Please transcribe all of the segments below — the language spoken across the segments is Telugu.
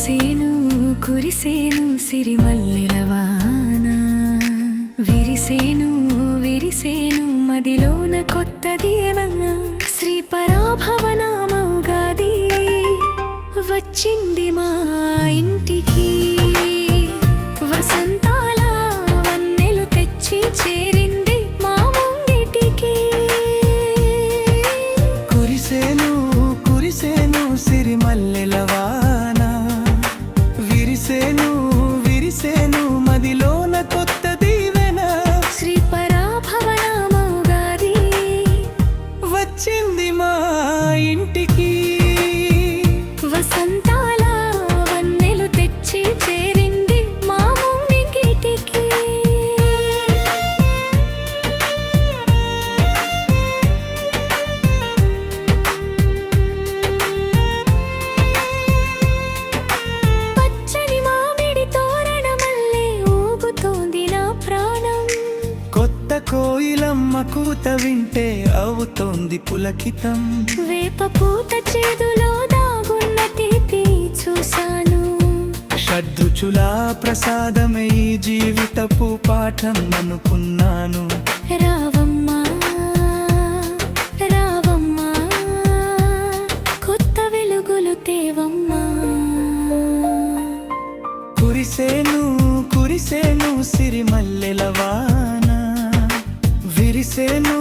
కురిసేను కురిసేను సిరిమల్లెల వాన విరిసేను విరిసేను మదిలోన కొత్త దీవెన శ్రీ పరాభవనామౌగాది వచ్చింది మా ఇంటికి వసంతాల వన్నెలు తెచ్చి చేరింది మా ముంగిటికి కురిసేను కురిసేను సిరిమల్లెల వాన విరిసేను విరిసేను మదిలోన కొత్త దీవెన శ్రీ పరాభవనామౌగాది వచ్చింది మా ఇంటికి వసంతాల వన్నెలు తెచ్చి చేరింది మా ముంగిటికి పచ్చని మామిడి తోరణమల్లే ఊగుతోంది నా ప్రాణం కొత్త కోయిలమ్మ కూత వింటే అవుతోంది పులకితం వేప పూత చేదులో దాగున్న తీపి చూశాను షడ్రుచుల ప్రసాదమే ఈ జీవితపు పాఠం అనుకున్నాను రావమ్మా రావమ్మా కొత్త వెలుగులు తేవమ్మా కురిసేను కురిసేను సిరిమల్లెల వాన విరిసేను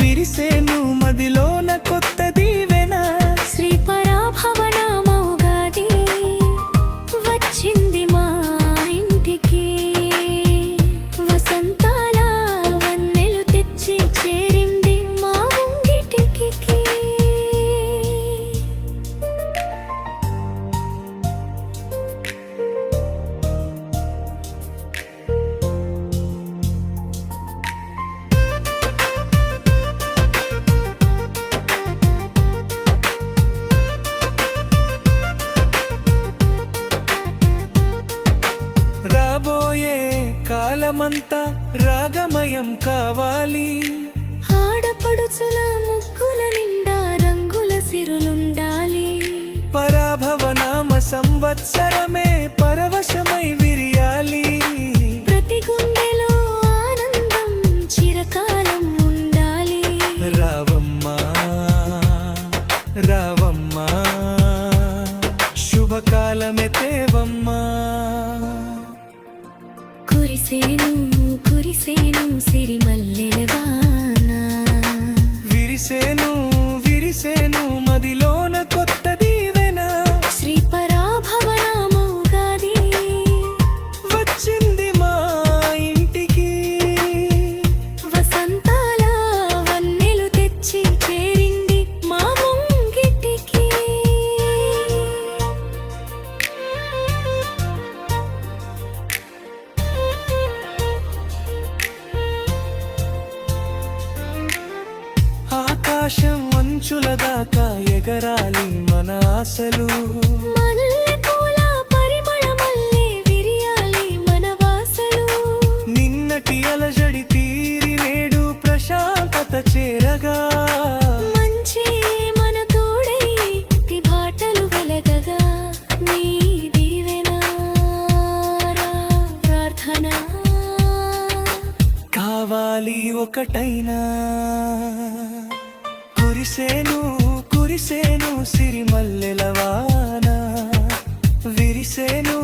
విరిసేను మదిలోన కొత్త దీవెన శ్రీ పరాభవనామౌగాది వచ్చింది మా ఇంటికి వసంతాల వన్నెలు తెచ్చి చేరింది మా ముంగిటికి రాబోయే కాలమంతా రాగమయం కావాలి ఆడపడుచుల ముగ్గుల నిండా రంగుల సిరులుండాలి పరాభవనామ సంవత్సరమే పరవశమై విరియాలి ప్రతి గుండెలో ఆనందం చిరకాలం ఉండాలి రావమ్మా రావమ్మా శుభకాలమే తేవమ్మా కురిసేను కురిసేను సిరిమల్లెల వాన విరిసేను విరిసేను మదిలోన కొత్త దీవెన శ్రీ పరాభవనామౌగాది వచ్చింది మా ఇంటికి వసంతాల వన్నెలు తెచ్చి చేరింది మా ముంగిటికి ఆకాశం అంచుల దాకా ఎగరాలి మన ఆశలు మల్లెపూల పరిమళమల్లే విరియాలి మన వాసలు నిన్నటి అలజడి తీరి నేడు ప్రశాంతత చేరగా మంచి మన తోడై బాటలు వెలగగా నీ దీవెన ప్రార్థన కావాలి ఒకటైనా కురిసేను కురిసేను సిరిమల్లెల వాన విరిసేను